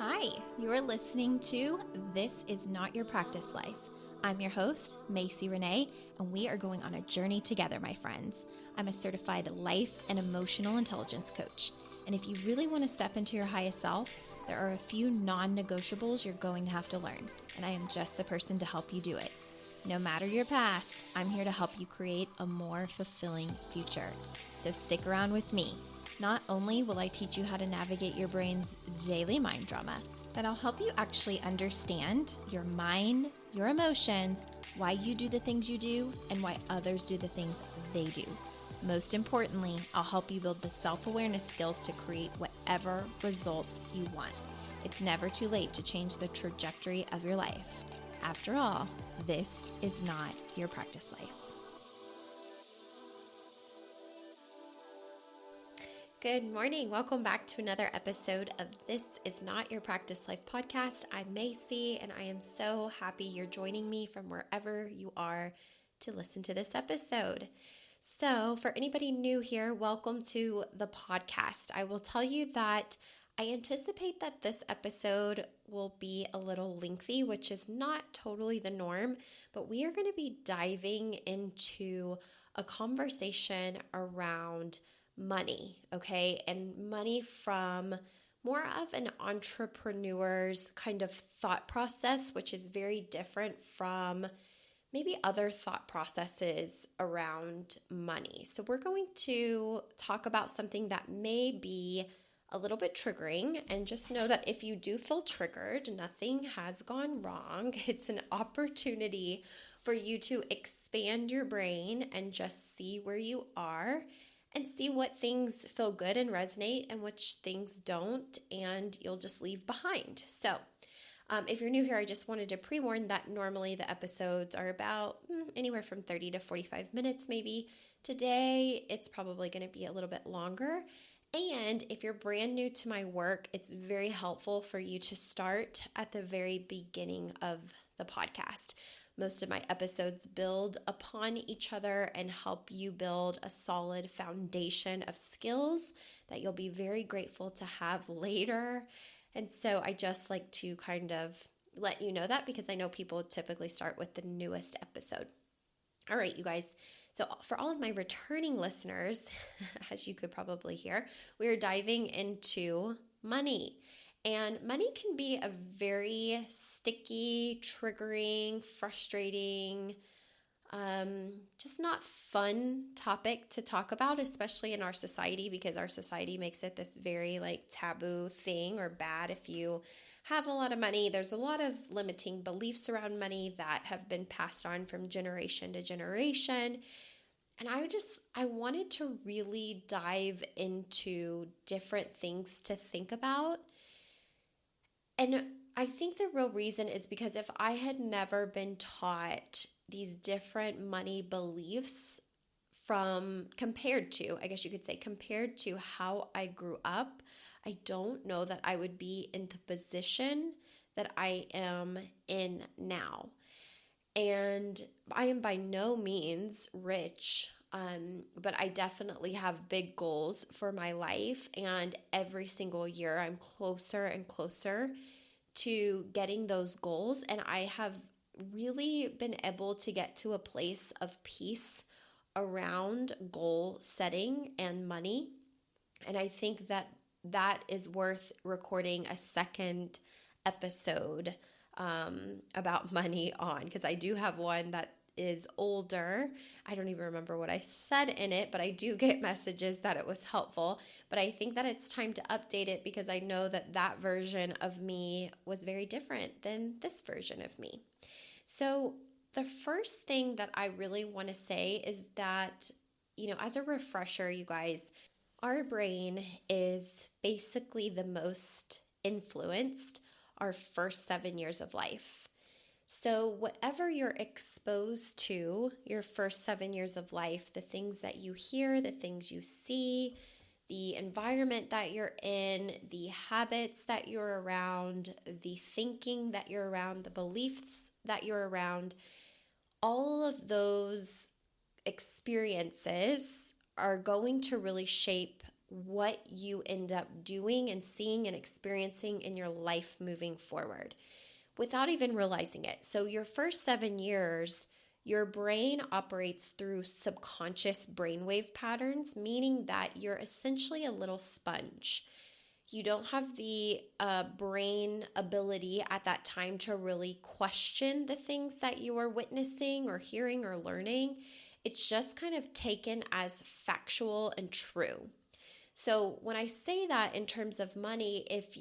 Hi, you're listening to This Is Not Your Practice Life. I'm your host, Macy Renee, and we are going on a journey together, my friends. I'm a certified life and emotional intelligence coach. And if you really want to step into your highest self, there are a few non-negotiables you're going to have to learn, and I am just the person to help you do it. No matter your past, I'm here to help you create a more fulfilling future. So stick around with me. Not only will I teach you how to navigate your brain's daily mind drama, but I'll help you actually understand your mind, your emotions, why you do the things you do, and why others do the things they do. Most importantly, I'll help you build the self-awareness skills to create whatever results you want. It's never too late to change the trajectory of your life. After all, this is not your practice life. Good morning. Welcome back to another episode of This Is Not Your Practice Life podcast. I'm Macy, and I am so happy you're joining me from wherever you are to listen to this episode. So for anybody new here, welcome to the podcast. I will tell you that I anticipate that this episode will be a little lengthy, which is not totally the norm, but we are going to be diving into a conversation around money, okay? And money from more of an entrepreneur's kind of thought process, which is very different from maybe other thought processes around money. So we're going to talk about something that may be a little bit triggering, and just know that if you do feel triggered, nothing has gone wrong. It's an opportunity for you to expand your brain and just see where you are and see what things feel good and resonate and which things don't, and you'll just leave behind. So if you're new here, I just wanted to pre-warn that normally the episodes are about anywhere from 30 to 45 minutes maybe. Today, it's probably going to be a little bit longer. And if you're brand new to my work, it's very helpful for you to start at the very beginning of the podcast. Most of my episodes build upon each other and help you build a solid foundation of skills that you'll be very grateful to have later. And so I just like to kind of let you know that, because I know people typically start with the newest episode. All right, you guys. So for all of my returning listeners, as you could probably hear, we are diving into money. And money can be a very sticky, triggering, frustrating, just not fun topic to talk about, especially in our society, because our society makes it this very taboo thing, or bad if you have a lot of money. There's a lot of limiting beliefs around money that have been passed on from generation to generation. And I wanted to really dive into different things to think about. And I think the real reason is because if I had never been taught these different money beliefs compared to how I grew up, I don't know that I would be in the position that I am in now. And I am by no means rich, but I definitely have big goals for my life. And every single year, I'm closer and closer to getting those goals. And I have really been able to get to a place of peace around goal setting and money. And I think that is worth recording a second episode about money on, because I do have one that is older. I don't even remember what I said in it, but I do get messages that it was helpful. But I think that it's time to update it, because I know that version of me was very different than this version of me. So the first thing that I really want to say is that, as a refresher, you guys, our brain is basically the most influenced our first 7 years of life. So whatever you're exposed to your first 7 years of life, the things that you hear, the things you see, the environment that you're in, the habits that you're around, the thinking that you're around, the beliefs that you're around, all of those experiences are going to really shape what you end up doing and seeing and experiencing in your life moving forward without even realizing it. So your first 7 years, your brain operates through subconscious brainwave patterns, meaning that you're essentially a little sponge. You don't have the brain ability at that time to really question the things that you are witnessing or hearing or learning. It's just kind of taken as factual and true. So when I say that in terms of money, if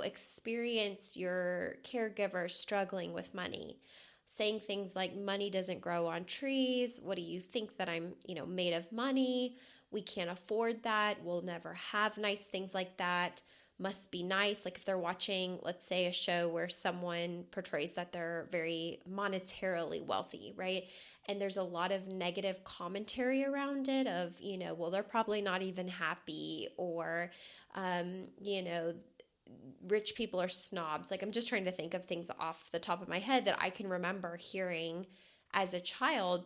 experience your caregiver struggling with money, saying things like money doesn't grow on trees, what do you think that I'm, made of money? We can't afford that. We'll never have nice things like that. Must be nice. Like if they're watching, let's say, a show where someone portrays that they're very monetarily wealthy, right? And there's a lot of negative commentary around it of, well, they're probably not even happy, or, rich people are snobs. Like I'm just trying to think of things off the top of my head that I can remember hearing as a child.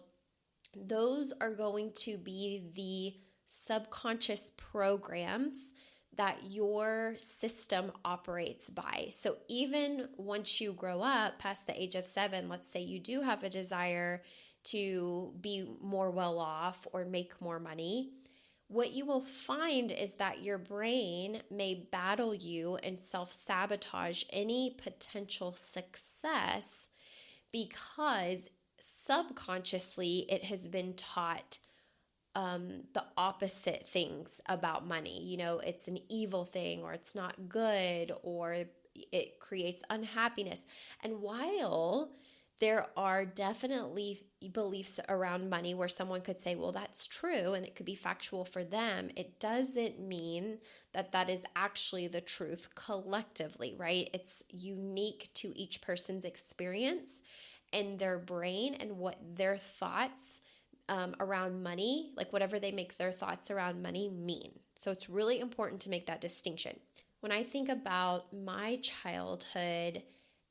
Those are going to be the subconscious programs that your system operates by. So even once you grow up past the age of 7, let's say you do have a desire to be more well off or make more money, what you will find is that your brain may battle you and self-sabotage any potential success because subconsciously it has been taught the opposite things about money. It's an evil thing, or it's not good, or it creates unhappiness. And while there are definitely beliefs around money where someone could say, well, that's true, and it could be factual for them, it doesn't mean that that is actually the truth collectively, right? It's unique to each person's experience and their brain and what their thoughts around money, like whatever they make their thoughts around money mean. So it's really important to make that distinction. When I think about my childhood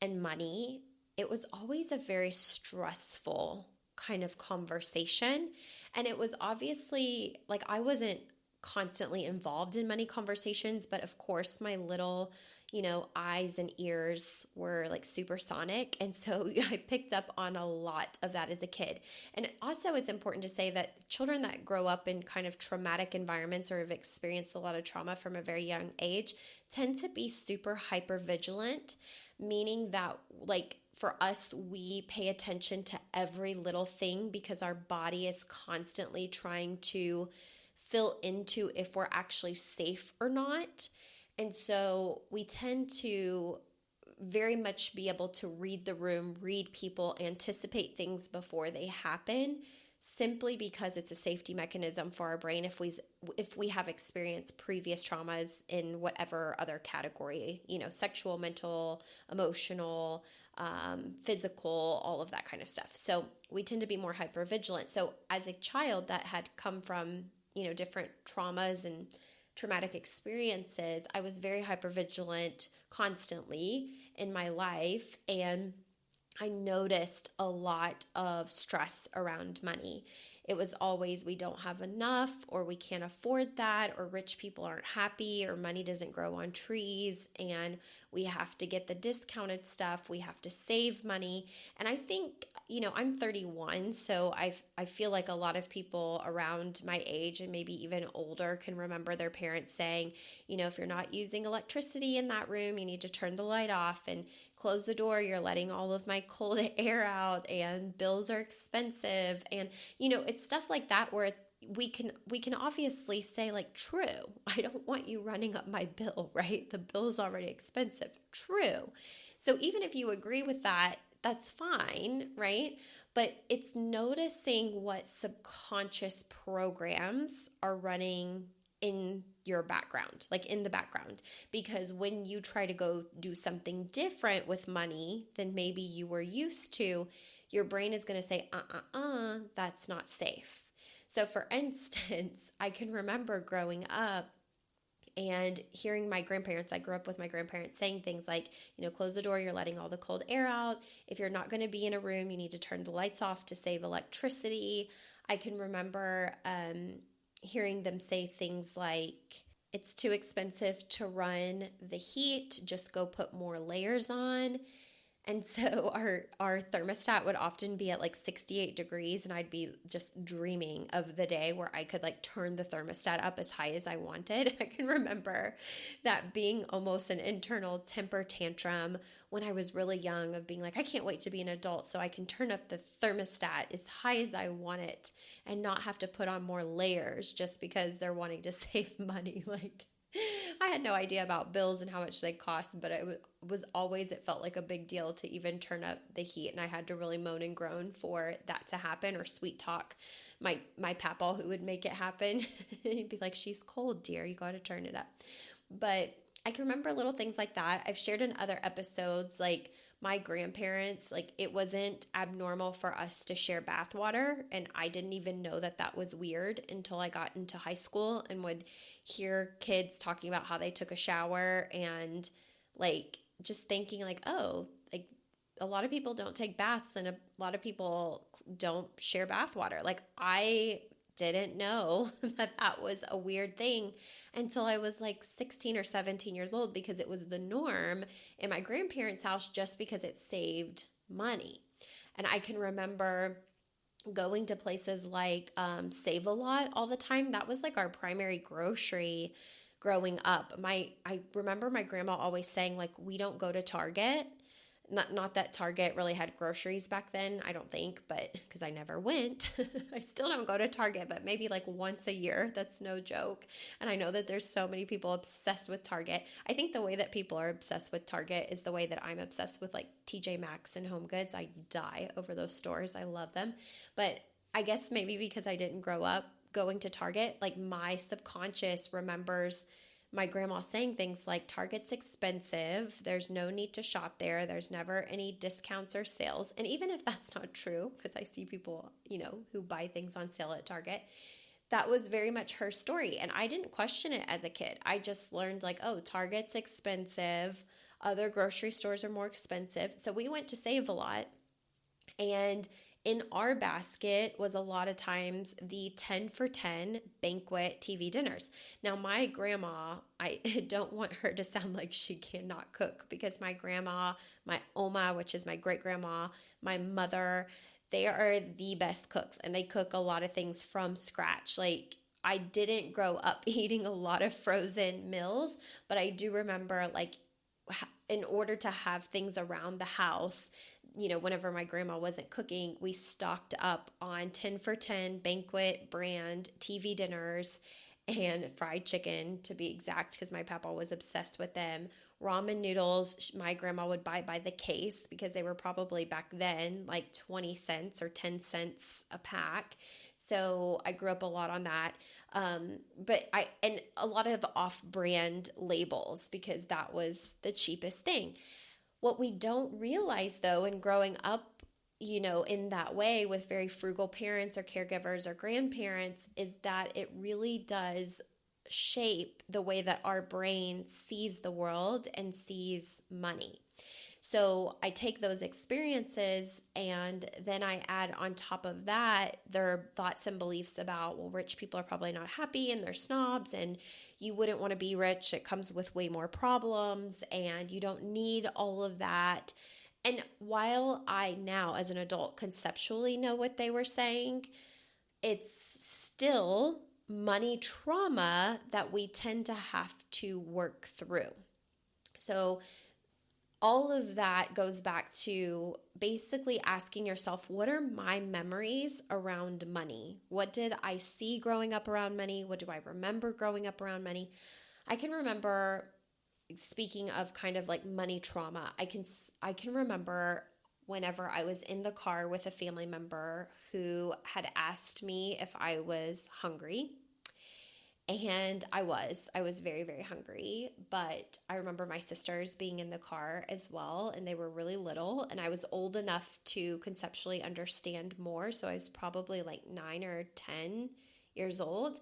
and money, it was always a very stressful kind of conversation. And it was obviously like I wasn't constantly involved in money conversations, but of course my little, eyes and ears were like supersonic. And so I picked up on a lot of that as a kid. And also it's important to say that children that grow up in kind of traumatic environments or have experienced a lot of trauma from a very young age tend to be super hyper vigilant, meaning that like for us, we pay attention to every little thing because our body is constantly trying to fill into if we're actually safe or not. And so we tend to very much be able to read the room, read people, anticipate things before they happen, simply because it's a safety mechanism for our brain if we have experienced previous traumas in whatever other category, sexual, mental, emotional, physical, all of that kind of stuff. So we tend to be more hypervigilant. So as a child that had come from, different traumas and traumatic experiences, I was very hypervigilant constantly in my life, and I noticed a lot of stress around money. It was always, we don't have enough, or we can't afford that, or rich people aren't happy, or money doesn't grow on trees, and we have to get the discounted stuff. We have to save money. And I think, I'm 31, so I feel like a lot of people around my age and maybe even older can remember their parents saying, if you're not using electricity in that room, you need to turn the light off and close the door. You're letting all of my cold air out, and bills are expensive. And, it's stuff like that where we can obviously say like, true, I don't want you running up my bill, right? The bill's already expensive. True. So even if you agree with that, that's fine, right? But it's noticing what subconscious programs are running in your background, like in the background. Because when you try to go do something different with money than maybe you were used to, your brain is going to say, that's not safe. So for instance, I can remember growing up and hearing my grandparents, I grew up with my grandparents saying things like, close the door, you're letting all the cold air out. If you're not going to be in a room, you need to turn the lights off to save electricity. I can remember, hearing them say things like, it's too expensive to run the heat, just go put more layers on. And so our thermostat would often be at like 68 degrees, and I'd be just dreaming of the day where I could like turn the thermostat up as high as I wanted. I can remember that being almost an internal temper tantrum when I was really young, of being like, I can't wait to be an adult so I can turn up the thermostat as high as I want it and not have to put on more layers just because they're wanting to save money. Like, I had no idea about bills and how much they cost, but it was always, it felt like a big deal to even turn up the heat, and I had to really moan and groan for that to happen, or sweet talk my papaw who would make it happen. He'd be like, she's cold, dear, you got to turn it up. But I can remember little things like that. I've shared in other episodes, like my grandparents, like it wasn't abnormal for us to share bath water. And I didn't even know that that was weird until I got into high school and would hear kids talking about how they took a shower, and like just thinking like, oh, like a lot of people don't take baths and a lot of people don't share bath water. Like I didn't know that that was a weird thing until I was like 16 or 17 years old, because it was the norm in my grandparents' house just because it saved money. And I can remember going to places like Save-A-Lot all the time. That was like our primary grocery growing up. I remember my grandma always saying, like, we don't go to Target. Not that Target really had groceries back then, I don't think, but because I never went. I still don't go to Target, but maybe like once a year. That's no joke. And I know that there's so many people obsessed with Target. I think the way that people are obsessed with Target is the way that I'm obsessed with like TJ Maxx and Home Goods. I die over those stores. I love them. But I guess maybe because I didn't grow up going to Target, like my subconscious remembers my grandma saying things like, Target's expensive. There's no need to shop there. There's never any discounts or sales. And even if that's not true, because I see people, who buy things on sale at Target, that was very much her story. And I didn't question it as a kid. I just learned like, oh, Target's expensive. Other grocery stores are more expensive. So we went to Save-A-Lot, and in our basket was a lot of times the 10 for 10 banquet TV dinners. Now, my grandma, I don't want her to sound like she cannot cook, because my grandma, my Oma, which is my great grandma, my mother, they are the best cooks, and they cook a lot of things from scratch. Like, I didn't grow up eating a lot of frozen meals, but I do remember, like, in order to have things around the house, whenever my grandma wasn't cooking, we stocked up on 10 for 10 banquet brand TV dinners and fried chicken, to be exact, because my papa was obsessed with them. Ramen noodles, my grandma would buy by the case, because they were probably back then like 20 cents or 10 cents a pack. So I grew up a lot on that. And a lot of off-brand labels, because that was the cheapest thing. What we don't realize, though, in growing up, in that way with very frugal parents or caregivers or grandparents, is that it really does shape the way that our brain sees the world and sees money. So I take those experiences, and then I add on top of that their thoughts and beliefs about, well, rich people are probably not happy and they're snobs, and you wouldn't want to be rich. It comes with way more problems, and you don't need all of that. And while I now, as an adult, conceptually know what they were saying, it's still money trauma that we tend to have to work through. So all of that goes back to basically asking yourself, what are my memories around money? What did I see growing up around money? What do I remember growing up around money? I can remember, speaking of kind of like money trauma, I can remember whenever I was in the car with a family member who had asked me if I was hungry. And I was very, very hungry, but I remember my sisters being in the car as well, and they were really little, and I was old enough to conceptually understand more. So I was probably like 9 or 10 years old.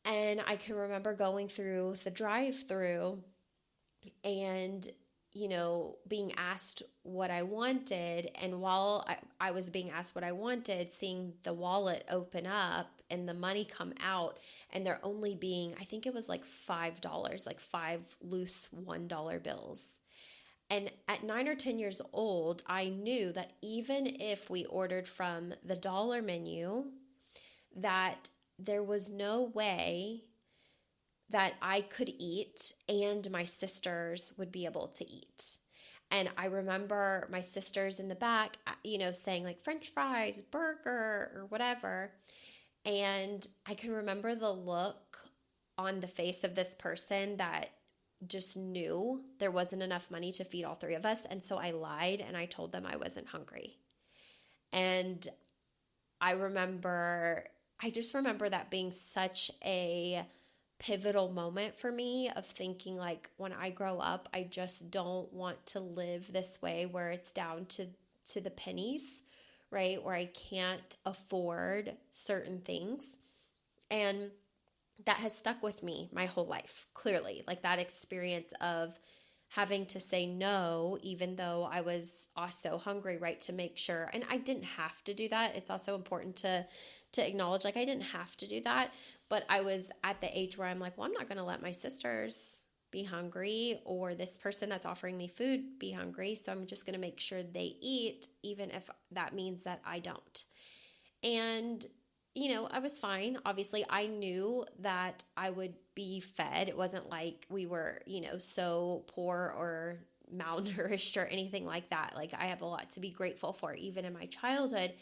And I can remember going through the drive-through, and being asked what I wanted. And while I was being asked what I wanted, seeing the wallet open up and the money come out, and there only being, I think it was like $5, like 5 loose $1 bills. And at 9 or 10 years old, I knew that even if we ordered from the dollar menu, that there was no way that I could eat and my sisters would be able to eat. And I remember my sisters in the back, saying like French fries, burger, or whatever. And I can remember the look on the face of this person that just knew there wasn't enough money to feed all three of us. And so I lied and I told them I wasn't hungry. And I just remember that being such a pivotal moment for me of thinking like, when I grow up, I just don't want to live this way where it's down to the pennies, right? Where I can't afford certain things. And that has stuck with me my whole life, clearly. Like that experience of having to say no, even though I was also hungry, right? To make sure. And I didn't have to do that. It's also important to acknowledge, like, I didn't have to do that, but I was at the age where I'm like, well, I'm not going to let my sisters be hungry or this person that's offering me food be hungry. So I'm just going to make sure they eat, even if that means that I don't. And, I was fine. Obviously, I knew that I would be fed. It wasn't like we were, so poor or malnourished or anything like that. Like I have a lot to be grateful for, even in my childhood.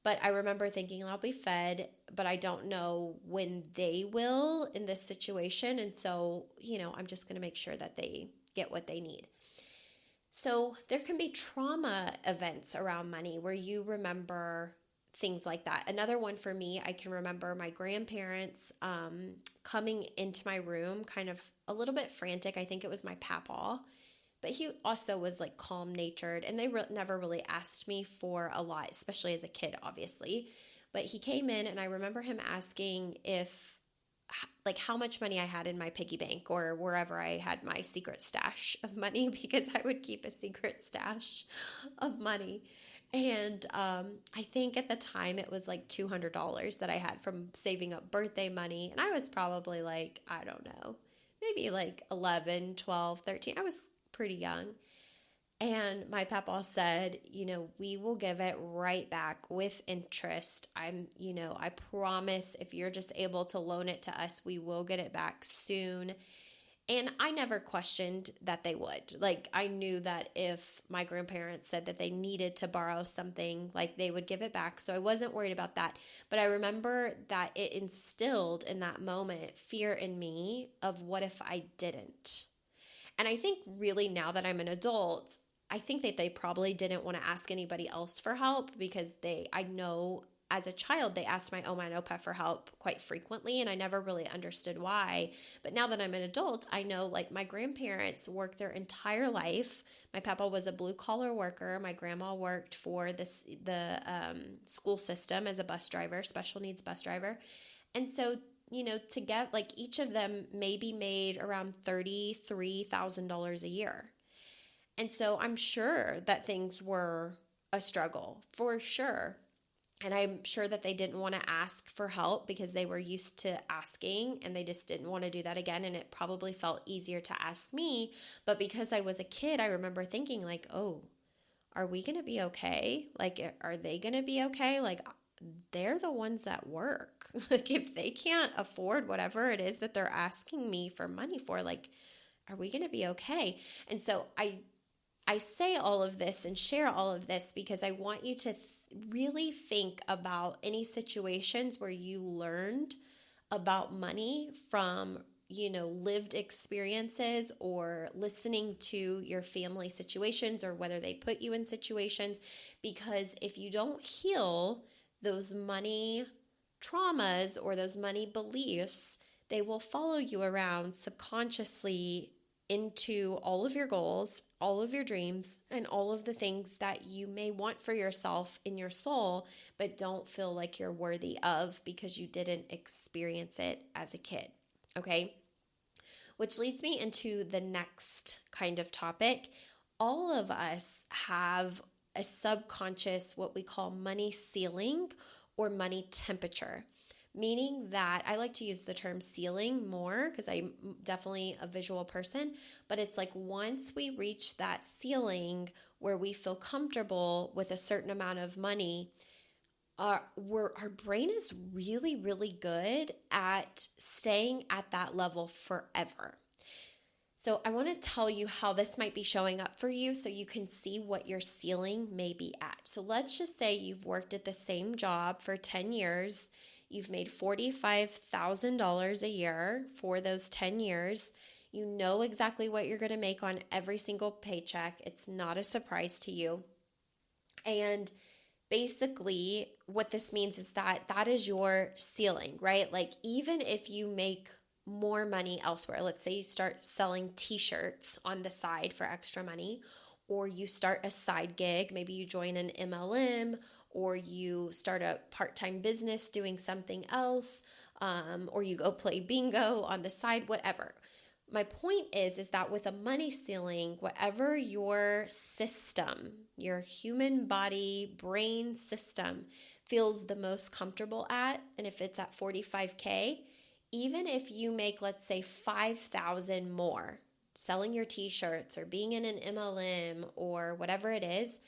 But I remember thinking I'll be fed, but I don't know when they will in this situation. And so, I'm just going to make sure that they get what they need. So there can be trauma events around money where you remember things like that. Another one for me, I can remember my grandparents coming into my room kind of a little bit frantic. I think it was my papaw. But he also was like calm-natured, and they never really asked me for a lot, especially as a kid, obviously. But he came in, and I remember him asking how much money I had in my piggy bank or wherever I had my secret stash of money, because I would keep a secret stash of money. And I think at the time it was like $200 that I had from saving up birthday money. And I was probably like, I don't know, maybe like 11, 12, 13. I was pretty young. And my papa said, we will give it right back with interest. I promise if you're just able to loan it to us, we will get it back soon. And I never questioned that they would. Like, I knew that if my grandparents said that they needed to borrow something, like they would give it back. So I wasn't worried about that. But I remember that it instilled in that moment fear in me of what if I didn't. And I think really now that I'm an adult, I think that they probably didn't want to ask anybody else for help, because I know as a child, they asked my Oma and Opa for help quite frequently, and I never really understood why. But now that I'm an adult, I know like my grandparents worked their entire life. My papa was a blue-collar worker. My grandma worked for the school system as a bus driver, special needs bus driver. And so, to get like each of them maybe made around $33,000 a year. And so I'm sure that things were a struggle, for sure. And I'm sure that they didn't want to ask for help because they were used to asking, and they just didn't want to do that again. And it probably felt easier to ask me. But because I was a kid, I remember thinking like, oh, are we going to be okay? Like, are they going to be okay? Like, they're the ones that work. Like, if they can't afford whatever it is that they're asking me for money for, like, are we going to be okay? And so I say all of this and share all of this because I want you to really think about any situations where you learned about money from, lived experiences or listening to your family situations, or whether they put you in situations. Because if you don't heal those money traumas or those money beliefs, they will follow you around subconsciously into all of your goals, all of your dreams, and all of the things that you may want for yourself in your soul, but don't feel like you're worthy of because you didn't experience it as a kid, okay? Which leads me into the next kind of topic. all of us have a subconscious, what we call money ceiling or money temperature, meaning that I like to use the term ceiling more because I'm definitely a visual person, but it's like once we reach that ceiling where we feel comfortable with a certain amount of money, our brain is really, really good at staying at that level forever. So I want to tell you how this might be showing up for you so you can see what your ceiling may be at. So let's just say you've worked at the same job for 10 years. You've made $45,000 a year for those 10 years. You know exactly what you're going to make on every single paycheck. It's not a surprise to you. And basically what this means is that that is your ceiling, right? Like even if you make more money elsewhere. Let's say you start selling t-shirts on the side for extra money, or you start a side gig. Maybe you join an MLM, or you start a part-time business doing something else, or you go play bingo on the side, whatever. My point is that with a money ceiling, whatever your system, your human body, brain system feels the most comfortable at, and if it's at 45K, even if you make, let's say, 5,000 more selling your t-shirts or being in an MLM or whatever it is,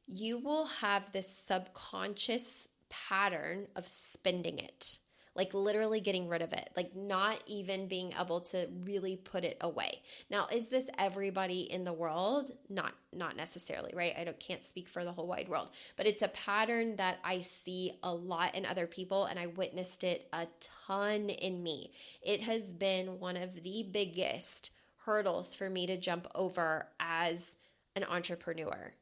you will have this subconscious pattern of spending it, like literally getting rid of it, like not even being able to really put it away. Now, is this everybody in the world? Not necessarily, right? Can't speak for the whole wide world, but it's a pattern that I see a lot in other people, and I witnessed it a ton in me. It has been one of the biggest hurdles for me to jump over as an entrepreneur,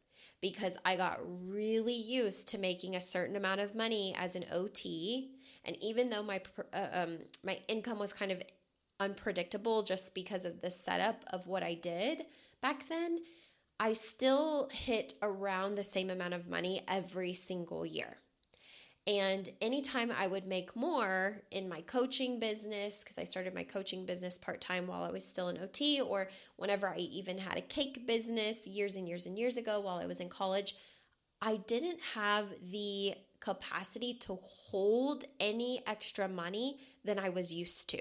because I got really used to making a certain amount of money as an OT. And even though my income was kind of unpredictable just because of the setup of what I did back then, I still hit around the same amount of money every single year. And anytime I would make more in my coaching business, because I started my coaching business part-time while I was still in OT, or whenever I even had a cake business years and years and years ago while I was in college, I didn't have the capacity to hold any extra money than I was used to.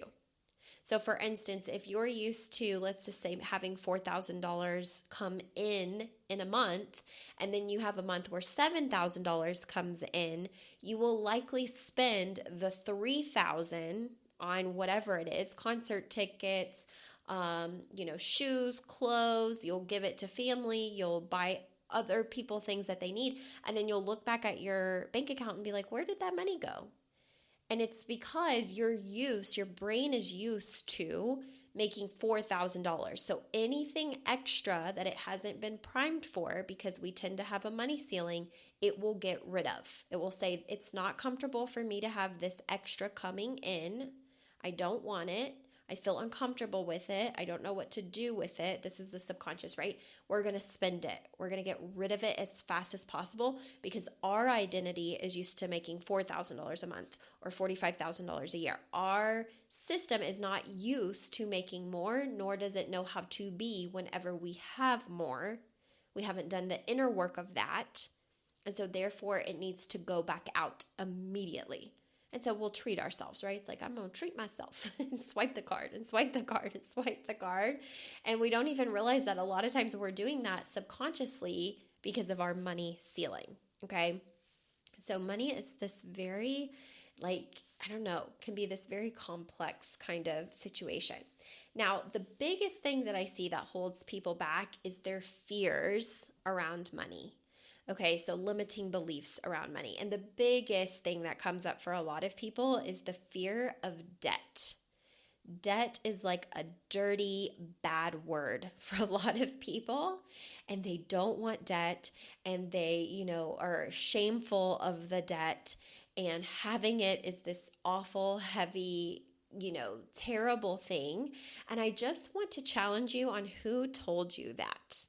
So for instance, if you're used to, let's just say, having $4,000 come in a month, and then you have a month where $7,000 comes in, you will likely spend the $3,000 on whatever it is, concert tickets, shoes, clothes. You'll give it to family. You'll buy other people things that they need. And then you'll look back at your bank account and be like, where did that money go? And it's because your brain is used to making $4,000. So anything extra that it hasn't been primed for, because we tend to have a money ceiling, it will get rid of. It will say, it's not comfortable for me to have this extra coming in. I don't want it. I feel uncomfortable with it. I don't know what to do with it. This is the subconscious, right? We're going to spend it. We're going to get rid of it as fast as possible because our identity is used to making $4,000 a month or $45,000 a year. Our system is not used to making more, nor does it know how to be whenever we have more. We haven't done the inner work of that. And so therefore it needs to go back out immediately. And so we'll treat ourselves, right? It's like, I'm going to treat myself and swipe the card and swipe the card and swipe the card. And we don't even realize that a lot of times we're doing that subconsciously because of our money ceiling, okay? So money is this very, can be this very complex kind of situation. Now, the biggest thing that I see that holds people back is their fears around money. Okay, so limiting beliefs around money. And the biggest thing that comes up for a lot of people is the fear of debt. Debt is like a dirty, bad word for a lot of people, and they don't want debt, and they, are shameful of the debt, and having it is this awful, heavy, terrible thing. And I just want to challenge you on who told you that.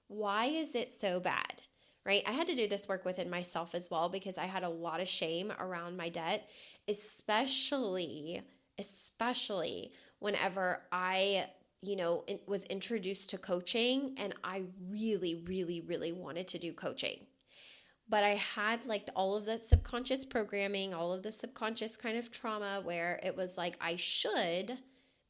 Why is it so bad? Right? I had to do this work within myself as well because I had a lot of shame around my debt, especially whenever I was introduced to coaching, and I really, really, really wanted to do coaching. But I had like all of the subconscious programming, all of the subconscious kind of trauma where it was like I should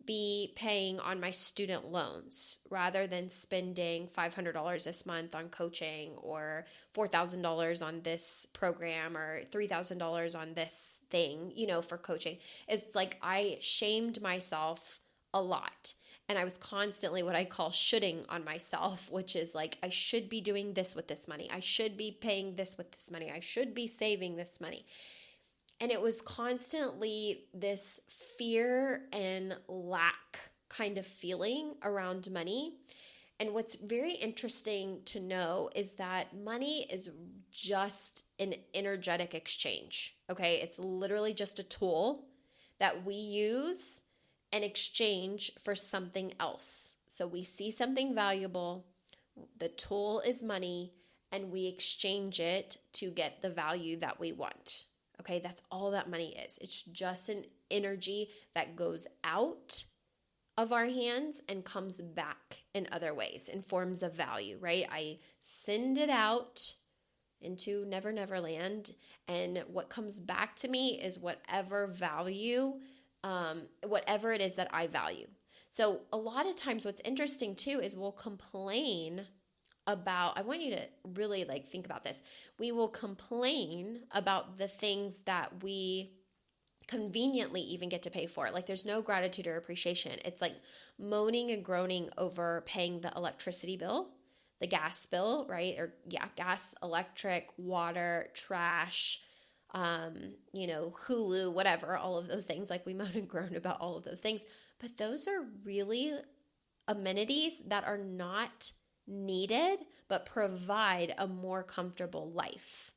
be paying on my student loans rather than spending $500 this month on coaching, or $4,000 on this program, or $3,000 on this thing, for coaching. It's like I shamed myself a lot. And I was constantly what I call shoulding on myself, which is like, I should be doing this with this money. I should be paying this with this money. I should be saving this money. And it was constantly this fear and lack kind of feeling around money. And what's very interesting to know is that money is just an energetic exchange. Okay. It's literally just a tool that we use and exchange for something else. So we see something valuable, the tool is money, and we exchange it to get the value that we want. Okay, that's all that money is. It's just an energy that goes out of our hands and comes back in other ways, in forms of value, right? I send it out into Never Never Land, and what comes back to me is whatever value, whatever it is that I value. So a lot of times what's interesting too is we'll complain about, I want you to really think about this. We will complain about the things that we conveniently even get to pay for. Like there's no gratitude or appreciation. It's like moaning and groaning over paying the electricity bill, the gas bill, right? Or gas, electric, water, trash, Hulu, whatever, all of those things. Like we moan and groan about all of those things. But those are really amenities that are not needed, but provide a more comfortable life.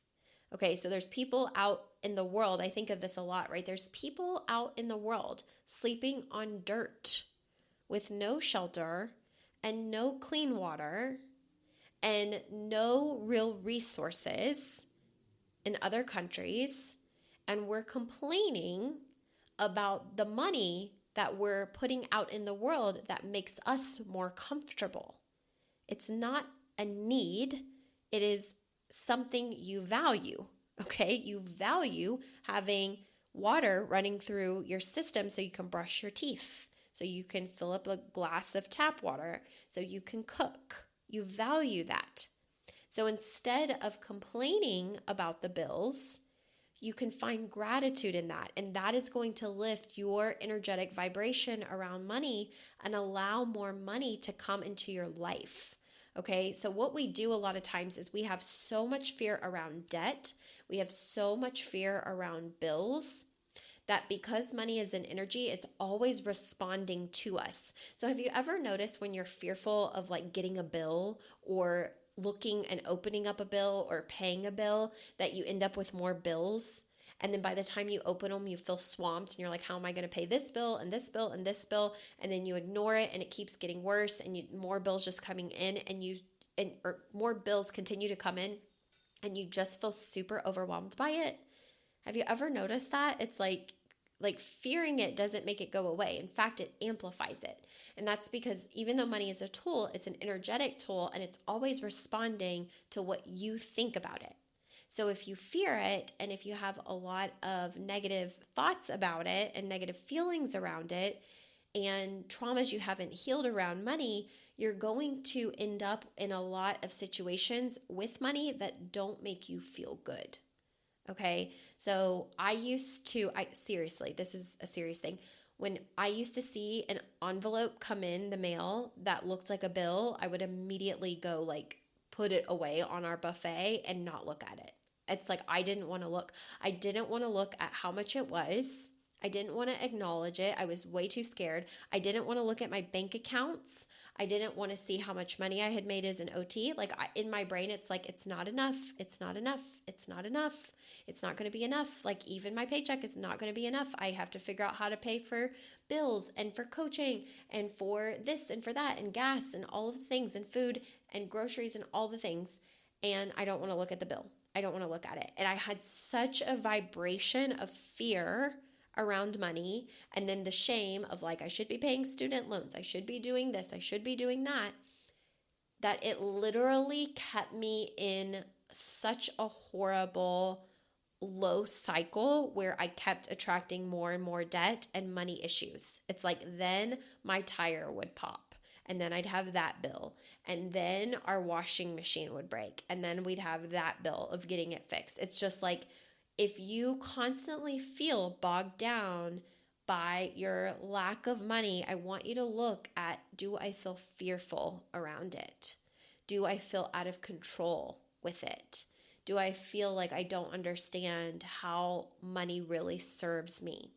Okay, so there's people out in the world, I think of this a lot, right? There's people out in the world sleeping on dirt with no shelter and no clean water and no real resources in other countries, and we're complaining about the money that we're putting out in the world that makes us more comfortable. It's not a need, it is something you value, okay? You value having water running through your system so you can brush your teeth, so you can fill up a glass of tap water, so you can cook. You value that. So instead of complaining about the bills, you can find gratitude in that. And that is going to lift your energetic vibration around money and allow more money to come into your life. Okay, so what we do a lot of times is we have so much fear around debt. We have so much fear around bills that because money is an energy, it's always responding to us. So have you ever noticed when you're fearful of getting a bill or looking and opening up a bill or paying a bill that you end up with more bills? And then by the time you open them, you feel swamped and you're like, how am I going to pay this bill and this bill and this bill? And then you ignore it and it keeps getting worse, and more bills just coming in, or more bills continue to come in, and you just feel super overwhelmed by it. Have you ever noticed that? It's like fearing it doesn't make it go away. In fact, it amplifies it. And that's because even though money is a tool, it's an energetic tool, and it's always responding to what you think about it. So if you fear it, and if you have a lot of negative thoughts about it and negative feelings around it and traumas you haven't healed around money, you're going to end up in a lot of situations with money that don't make you feel good. Okay, so seriously, this is a serious thing. When I used to see an envelope come in the mail that looked like a bill, I would immediately go put it away on our buffet and not look at it. It's like I didn't want to look. I didn't want to look at how much it was. I didn't want to acknowledge it. I was way too scared. I didn't want to look at my bank accounts. I didn't want to see how much money I had made as an OT. In my brain, it's like, it's not enough. It's not enough. It's not enough. It's not going to be enough. Even my paycheck is not going to be enough. I have to figure out how to pay for bills and for coaching and for this and for that and gas and all of the things and food and groceries and all the things. And I don't want to look at the bill. I don't want to look at it. And I had such a vibration of fear around money, and then the shame of like, I should be paying student loans, I should be doing this, I should be doing that, that it literally kept me in such a horrible low cycle where I kept attracting more and more debt and money issues. It's like then my tire would pop, and then I'd have that bill, and then our washing machine would break, and then we'd have that bill of getting it fixed. It's just like if you constantly feel bogged down by your lack of money, I want you to look at, do I feel fearful around it? Do I feel out of control with it? Do I feel like I don't understand how money really serves me?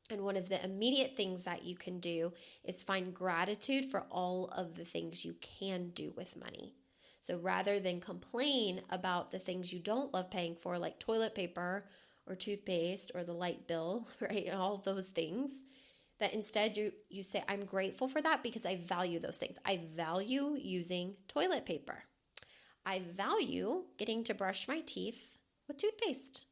And one of the immediate things that you can do is find gratitude for all of the things you can do with money. So rather than complain about the things you don't love paying for, like toilet paper or toothpaste or the light bill, right, and all those things, that instead you say, I'm grateful for that because I value those things. I value using toilet paper. I value getting to brush my teeth with toothpaste.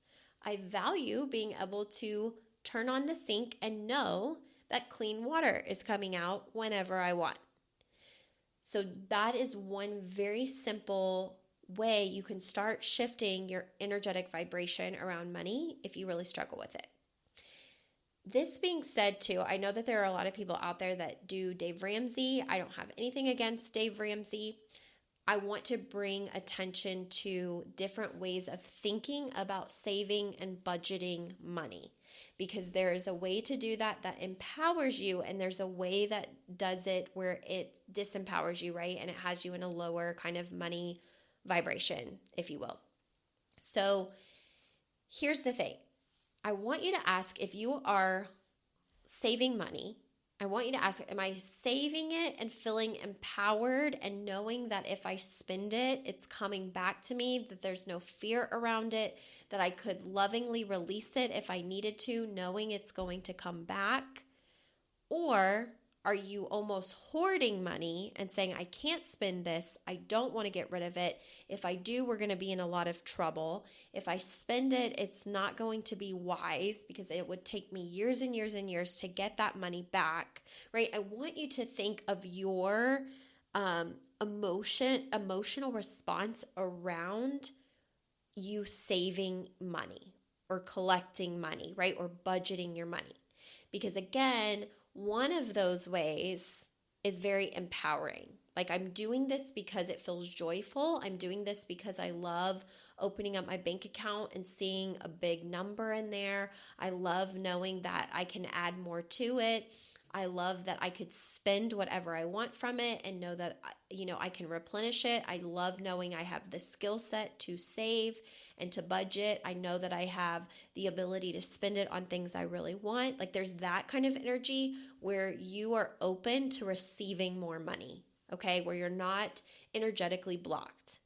I value being able to turn on the sink and know that clean water is coming out whenever I want. So that is one very simple way you can start shifting your energetic vibration around money if you really struggle with it. This being said too, I know that there are a lot of people out there that do Dave Ramsey. I don't have anything against Dave Ramsey. I want to bring attention to different ways of thinking about saving and budgeting money, because there is a way to do that empowers you, and there's a way that does it where it disempowers you, right? And it has you in a lower kind of money vibration, if you will. So here's the thing. I want you to ask, if you are saving money, I want you to ask, am I saving it and feeling empowered and knowing that if I spend it, it's coming back to me, that there's no fear around it, that I could lovingly release it if I needed to, knowing it's going to come back? Or are you almost hoarding money and saying, I can't spend this, I don't want to get rid of it. If I do, we're going to be in a lot of trouble. If I spend it, it's not going to be wise because it would take me years and years and years to get that money back, right? I want you to think of your emotional response around you saving money or collecting money, right? Or budgeting your money. Because again, one of those ways is very empowering. Like, I'm doing this because it feels joyful. I'm doing this because I love opening up my bank account and seeing a big number in there. I love knowing that I can add more to it. I love that I could spend whatever I want from it and know that, I can replenish it. I love knowing I have the skill set to save and to budget. I know that I have the ability to spend it on things I really want. Like, there's that kind of energy where you are open to receiving more money, okay? Where you're not energetically blocked.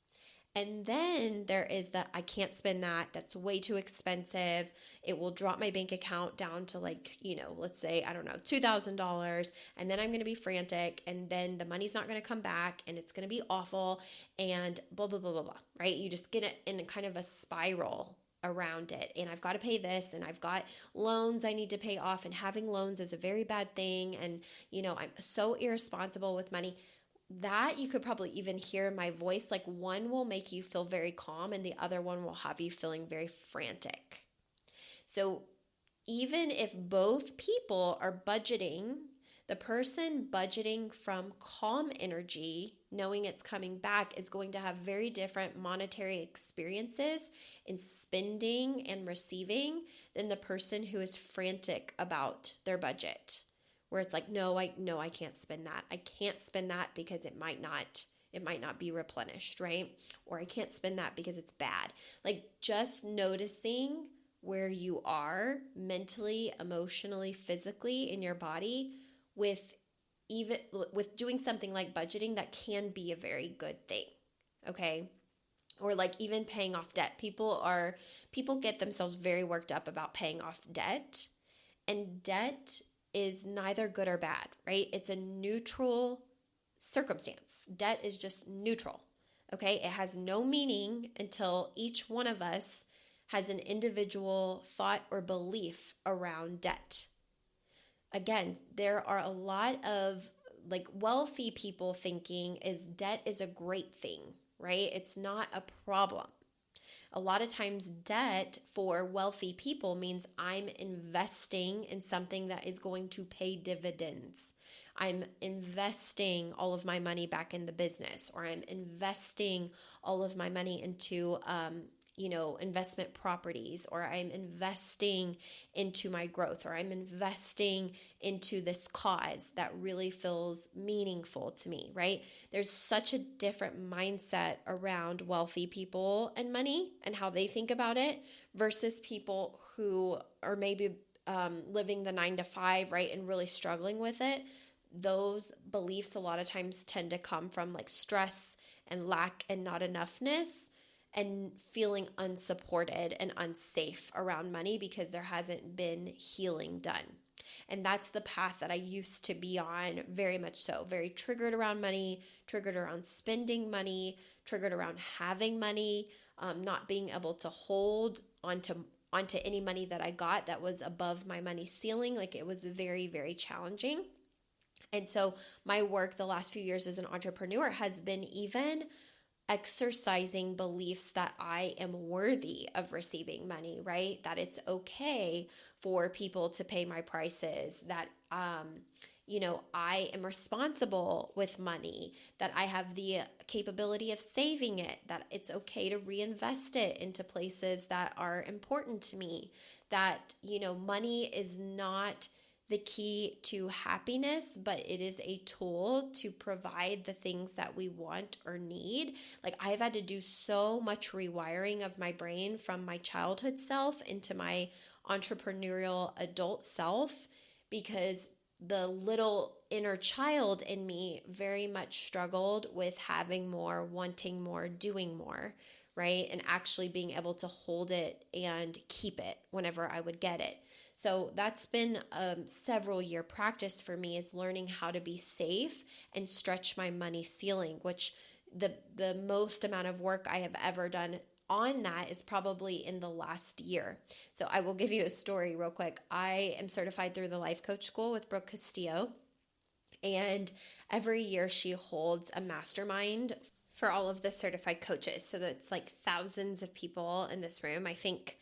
And then there is that I can't spend that. That's way too expensive. It will drop my bank account down to let's say, I don't know, $2,000. And then I'm going to be frantic. And then the money's not going to come back and it's going to be awful and blah, blah, blah, blah, blah, right? You just get it in kind of a spiral around it. And I've got to pay this and I've got loans I need to pay off. And having loans is a very bad thing. And, I'm so irresponsible with money. That you could probably even hear in my voice, like one will make you feel very calm and the other one will have you feeling very frantic. So even if both people are budgeting, the person budgeting from calm energy, knowing it's coming back, is going to have very different monetary experiences in spending and receiving than the person who is frantic about their budget. Where it's like, no, I can't spend that. I can't spend that because it might not be replenished, right? Or I can't spend that because it's bad. Like, just noticing where you are mentally, emotionally, physically in your body with doing something like budgeting, that can be a very good thing. Okay? Or like even paying off debt. People get themselves very worked up about paying off debt, and debt is neither good or bad, right? It's a neutral circumstance. Debt is just neutral, okay? It has no meaning until each one of us has an individual thought or belief around debt. Again, there are a lot of like wealthy people thinking is debt is a great thing, right? It's not a problem. A lot of times, debt for wealthy people means I'm investing in something that is going to pay dividends. I'm investing all of my money back in the business, or I'm investing all of my money into, investment properties, or I'm investing into my growth, or I'm investing into this cause that really feels meaningful to me, right? There's such a different mindset around wealthy people and money and how they think about it versus people who are maybe living the 9 to 5, right, and really struggling with it. Those beliefs a lot of times tend to come from like stress and lack and not enoughness, and feeling unsupported and unsafe around money because there hasn't been healing done. And that's the path that I used to be on, very much so. Very triggered around money, triggered around spending money, triggered around having money, not being able to hold onto any money that I got that was above my money ceiling. Like, it was very, very challenging. And so my work the last few years as an entrepreneur has been even exercising beliefs that I am worthy of receiving money, right? That it's okay for people to pay my prices, that, I am responsible with money, that I have the capability of saving it, that it's okay to reinvest it into places that are important to me, that, money is not the key to happiness, but it is a tool to provide the things that we want or need. Like, I've had to do so much rewiring of my brain from my childhood self into my entrepreneurial adult self, because the little inner child in me very much struggled with having more, wanting more, doing more, right? And actually being able to hold it and keep it whenever I would get it. So that's been a several year practice for me, is learning how to be safe and stretch my money ceiling, which the most amount of work I have ever done on that is probably in the last year. So I will give you a story real quick. I am certified through the Life Coach School with Brooke Castillo, and every year she holds a mastermind for all of the certified coaches. So that's like thousands of people in this room. I think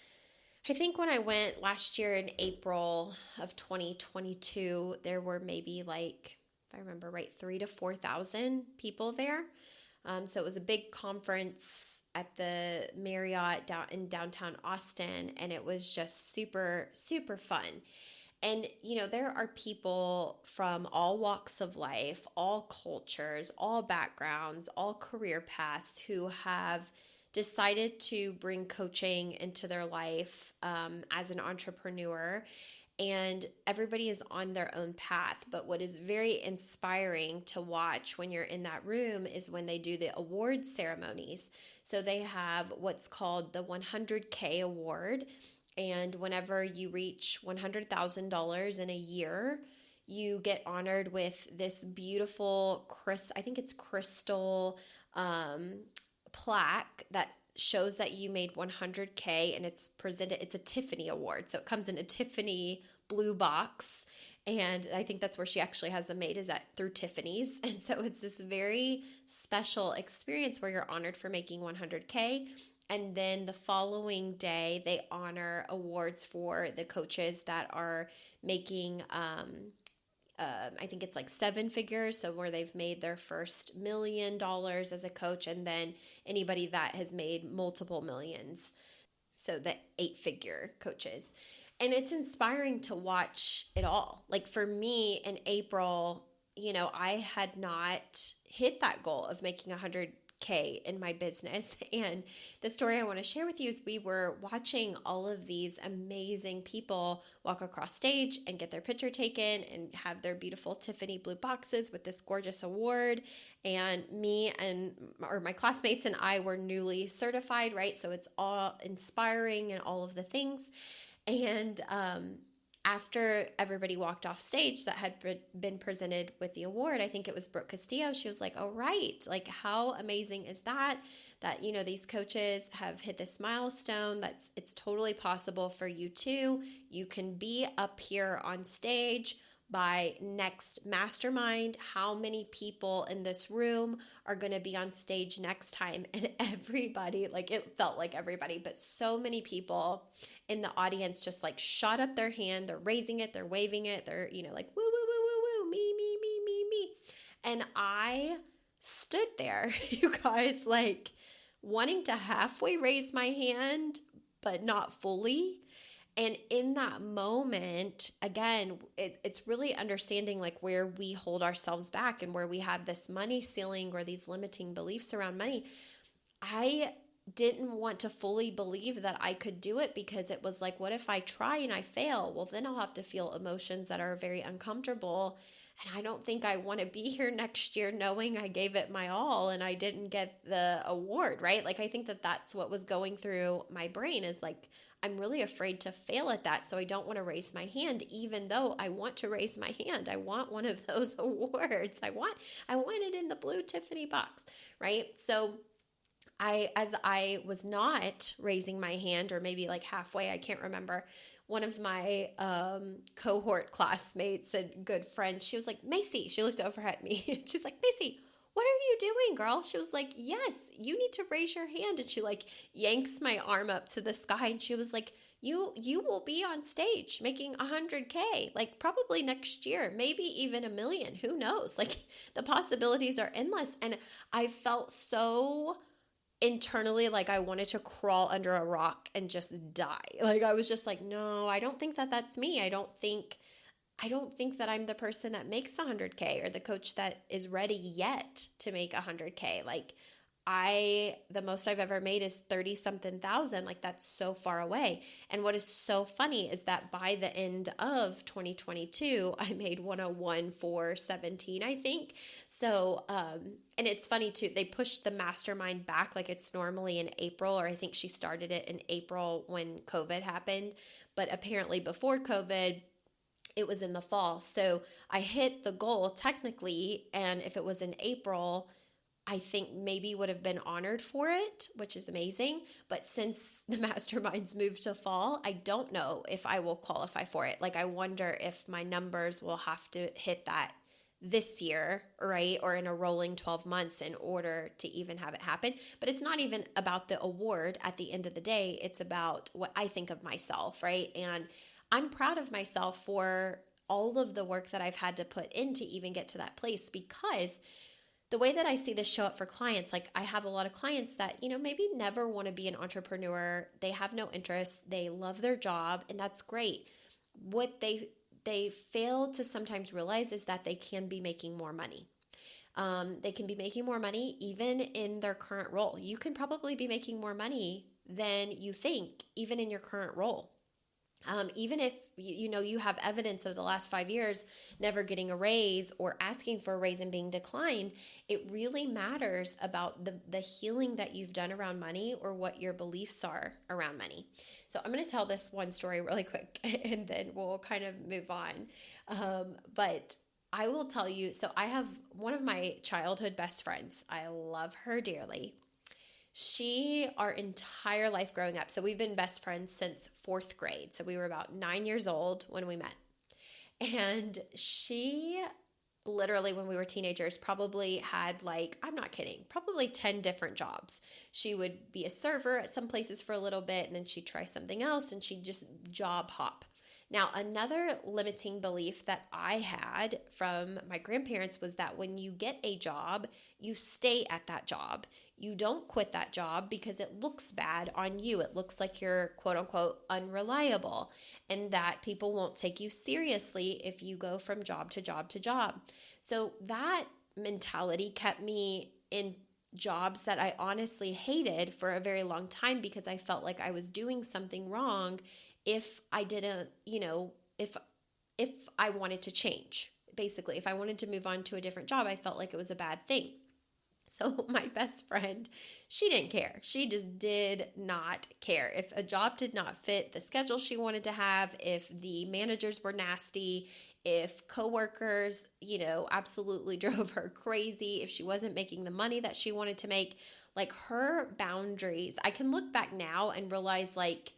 when I went last year in April of 2022, there were maybe like, if I remember right, 3,000 to 4,000 people there. So it was a big conference at the Marriott in downtown Austin, and it was just super, super fun. And, there are people from all walks of life, all cultures, all backgrounds, all career paths who have decided to bring coaching into their life as an entrepreneur. And everybody is on their own path. But what is very inspiring to watch when you're in that room is when they do the award ceremonies. So they have what's called the 100K award. And whenever you reach $100,000 in a year, you get honored with this beautiful, I think it's crystal plaque that shows that you made 100K, and it's a Tiffany award. So it comes in a Tiffany blue box. And I think that's where she actually has them made, is that through Tiffany's. And so it's this very special experience where you're honored for making 100K. And then the following day, they honor awards for the coaches that are making, I think it's like 7 figures. So where they've made their first $1 million as a coach, and then anybody that has made multiple millions. So the 8-figure coaches. And it's inspiring to watch it all. Like, for me in April, I had not hit that goal of making 100K in my business. And the story I want to share with you is we were watching all of these amazing people walk across stage and get their picture taken and have their beautiful Tiffany blue boxes with this gorgeous award. And my classmates and I were newly certified, right? So it's all inspiring and all of the things. And after everybody walked off stage that had been presented with the award, I think it was Brooke Castillo, she was like, oh, right, like how amazing is that, these coaches have hit this milestone, it's totally possible for you too. You can be up here on stage by next mastermind. How many people in this room are going to be on stage next time? And everybody, like it felt like everybody, but so many people in the audience just like shot up their hand. They're raising it, they're waving it, they're, like woo, woo, woo, woo, woo, me. And I stood there, you guys, like wanting to halfway raise my hand, but not fully. And in that moment, again, it's really understanding like where we hold ourselves back and where we have this money ceiling or these limiting beliefs around money. I didn't want to fully believe that I could do it because it was like, what if I try and I fail? Well, then I'll have to feel emotions that are very uncomfortable. And I don't think I want to be here next year knowing I gave it my all and I didn't get the award, right? Like, I think that that's what was going through my brain is like, I'm really afraid to fail at that. So I don't want to raise my hand, even though I want to raise my hand. I want one of those awards. I want it in the blue Tiffany box, right? So as I was not raising my hand, or maybe like halfway, I can't remember, one of my cohort classmates and good friends, she was like, Macy, she looked over at me. She's like, Macy, what are you doing, girl? She was like, yes, you need to raise your hand. And she like yanks my arm up to the sky. And she was like, you will be on stage making 100K, like probably next year, maybe even 1 million. Who knows? Like the possibilities are endless. And I felt so internally like I wanted to crawl under a rock and just die. Like I was just like, no, I don't think that that's me. I don't think that I'm the person that makes 100K or the coach that is ready yet to make 100K. Like the most I've ever made is 30 something thousand. Like that's so far away. And what is so funny is that by the end of 2022, I made 101,417, I think. So, and it's funny too, they pushed the mastermind back. Like it's normally in April, or I think she started it in April when COVID happened. But apparently before COVID, it was in the fall. So I hit the goal technically. And if it was in April, I think maybe would have been honored for it, which is amazing. But since the masterminds moved to fall, I don't know if I will qualify for it. Like I wonder if my numbers will have to hit that this year, right? Or in a rolling 12 months in order to even have it happen. But it's not even about the award at the end of the day. It's about what I think of myself, right? And I'm proud of myself for all of the work that I've had to put in to even get to that place, because the way that I see this show up for clients, like I have a lot of clients that, maybe never want to be an entrepreneur. They have no interest. They love their job, and that's great. What they fail to sometimes realize is that they can be making more money. They can be making more money even in their current role. You can probably be making more money than you think, even in your current role. Even if you have evidence of the last 5 years never getting a raise or asking for a raise and being declined, it really matters about the healing that you've done around money or what your beliefs are around money. So I'm going to tell this one story really quick and then we'll kind of move on. But I will tell you, so I have one of my childhood best friends. I love her dearly. Our entire life growing up, so we've been best friends since 4th grade. So we were about 9 years old when we met. And she literally, when we were teenagers, probably had I'm not kidding, probably 10 different jobs. She would be a server at some places for a little bit, and then she'd try something else, and she'd just job hop. Now, another limiting belief that I had from my grandparents was that when you get a job, you stay at that job. You don't quit that job because it looks bad on you. It looks like you're quote unquote unreliable, and that people won't take you seriously if you go from job to job to job. So that mentality kept me in jobs that I honestly hated for a very long time, because I felt like I was doing something wrong if I didn't, if I wanted to change. Basically, if I wanted to move on to a different job, I felt like it was a bad thing. So my best friend, she didn't care. She just did not care. If a job did not fit the schedule she wanted to have, if the managers were nasty, if coworkers, absolutely drove her crazy, if she wasn't making the money that she wanted to make, like her boundaries, I can look back now and realize like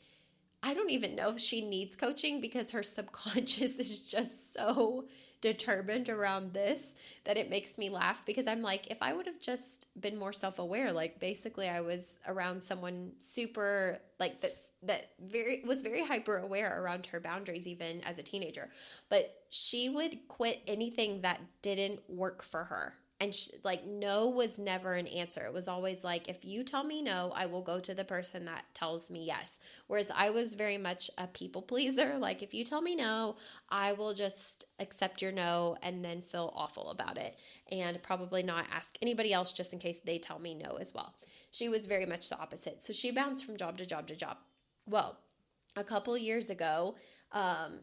I don't even know if she needs coaching because her subconscious is just so determined around this that it makes me laugh because I'm like, if I would have just been more self-aware, like basically I was around someone super like that was very hyper aware around her boundaries even as a teenager, but she would quit anything that didn't work for her. And like, no was never an answer. It was always like, if you tell me no, I will go to the person that tells me yes. Whereas I was very much a people pleaser. Like, if you tell me no, I will just accept your no and then feel awful about it and probably not ask anybody else just in case they tell me no as well. She was very much the opposite. So she bounced from job to job to job. Well, a couple years ago,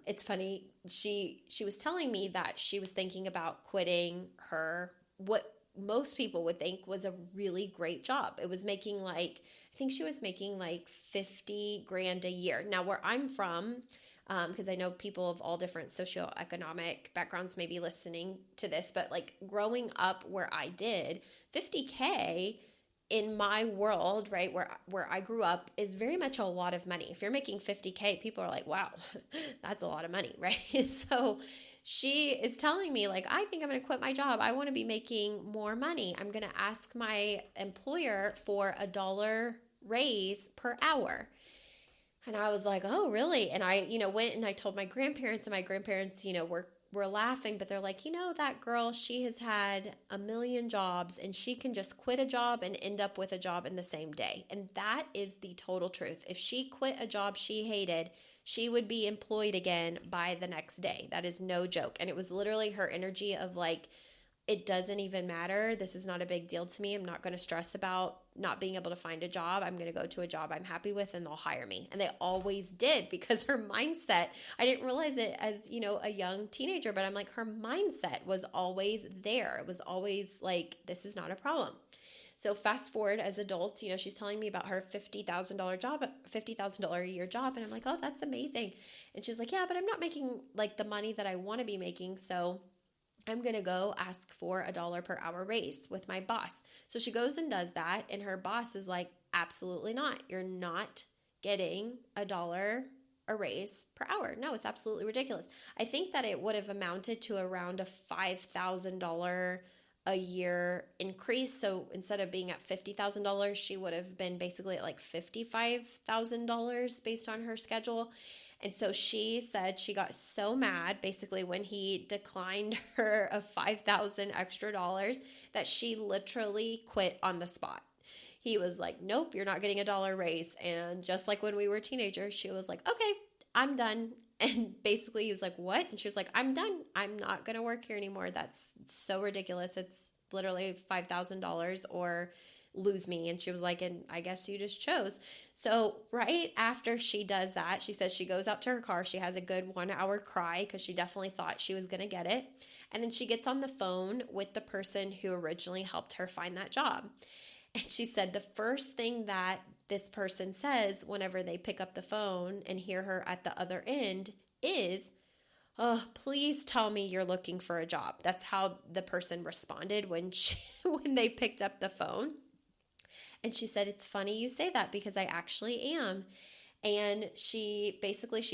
it's funny, she was telling me that she was thinking about quitting her what most people would think was a really great job. It was making like, I think she was making like 50 grand a year. Now where I'm from, because I know people of all different socioeconomic backgrounds may be listening to this, but like growing up where I did, 50K in my world, right, where I grew up is very much a lot of money. If you're making 50K, people are like, wow, that's a lot of money, right? So she is telling me like, I think I'm going to quit my job. I want to be making more money. I'm going to ask my employer for $1 raise per hour. And I was like, oh, really? And I, went and I told my grandparents, and my grandparents, were laughing, but they're like, that girl, she has had a million jobs and she can just quit a job and end up with a job in the same day. And that is the total truth. If she quit a job she hated, she would be employed again by the next day. That is no joke. And it was literally her energy of like, it doesn't even matter. This is not a big deal to me. I'm not going to stress about not being able to find a job. I'm going to go to a job I'm happy with and they'll hire me. And they always did because her mindset, I didn't realize it as, a young teenager, but I'm like, her mindset was always there. It was always like, this is not a problem. So fast forward as adults, she's telling me about her $50,000 job, $50,000 a year job. And I'm like, oh, that's amazing. And she's like, yeah, but I'm not making like the money that I want to be making. So I'm going to go ask for $1 per hour raise with my boss. So she goes and does that. And her boss is like, absolutely not. You're not getting $1 a raise per hour. No, it's absolutely ridiculous. I think that it would have amounted to around a $5,000 a year increase. So instead of being at $50,000, she would have been basically at like $55,000 based on her schedule. And so she said she got so mad basically when he declined her of $5,000 extra dollars that she literally quit on the spot. He was like, nope, you're not getting $1 raise. And just like when we were teenagers, she was like, okay, I'm done. And basically he was like, what? And she was like, I'm done. I'm not going to work here anymore. That's so ridiculous. It's literally $5,000 or lose me. And she was like, and I guess you just chose. So right after she does that, she says she goes out to her car. She has a good 1 hour cry because she definitely thought she was going to get it. And then she gets on the phone with the person who originally helped her find that job. And she said the first thing that this person says whenever they pick up the phone and hear her at the other end is, oh, please tell me you're looking for a job. That's how the person responded when they picked up the phone. And she said, it's funny you say that because I actually am. And she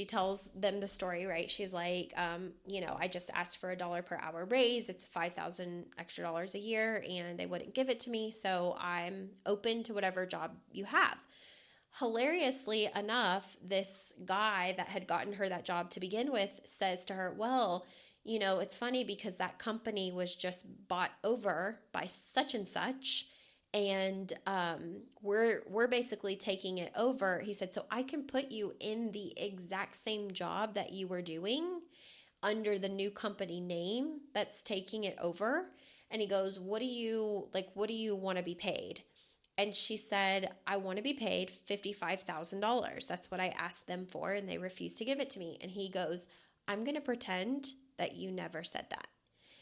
tells them the story, right? She's like, I just asked for $1 per hour raise. It's $5,000 extra dollars a year and they wouldn't give it to me. So I'm open to whatever job you have. Hilariously enough, this guy that had gotten her that job to begin with says to her, well, it's funny because that company was just bought over by such and such. And we're basically taking it over. He said, so I can put you in the exact same job that you were doing under the new company name that's taking it over. And he goes, what do you want to be paid? And she said, I want to be paid $55,000. That's what I asked them for, and they refused to give it to me. And he goes, I'm going to pretend that you never said that.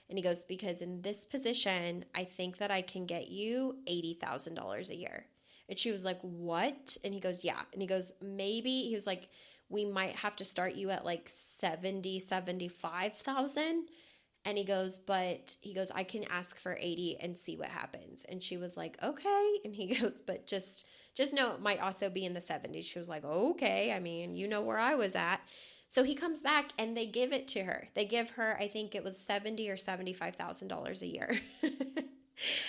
And he goes, because in this position, I think that I can get you $80,000 a year. And she was like, what? And he goes, yeah. And he goes, maybe, he was like, we might have to start you at like 70, 75,000. And he goes, I can ask for 80 and see what happens. And she was like, okay. And he goes, but just know it might also be in the 70s. She was like, okay. I mean, you know where I was at. So he comes back and they give it to her. They give her, I think it was $70,000 or $75,000 a year.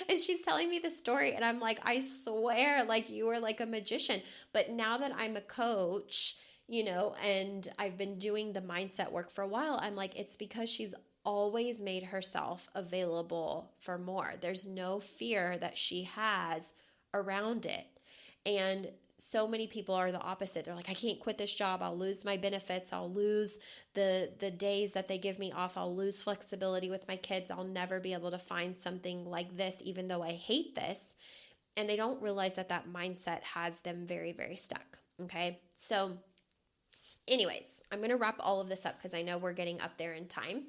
And she's telling me the story and I'm like, I swear, like you were like a magician. But now that I'm a coach, and I've been doing the mindset work for a while, I'm like, it's because she's always made herself available for more. There's no fear that she has around it. And so many people are the opposite. They're like, I can't quit this job. I'll lose my benefits. I'll lose the days that they give me off. I'll lose flexibility with my kids. I'll never be able to find something like this, even though I hate this. And they don't realize that mindset has them very, very stuck. Okay. So anyways, I'm going to wrap all of this up because I know we're getting up there in time.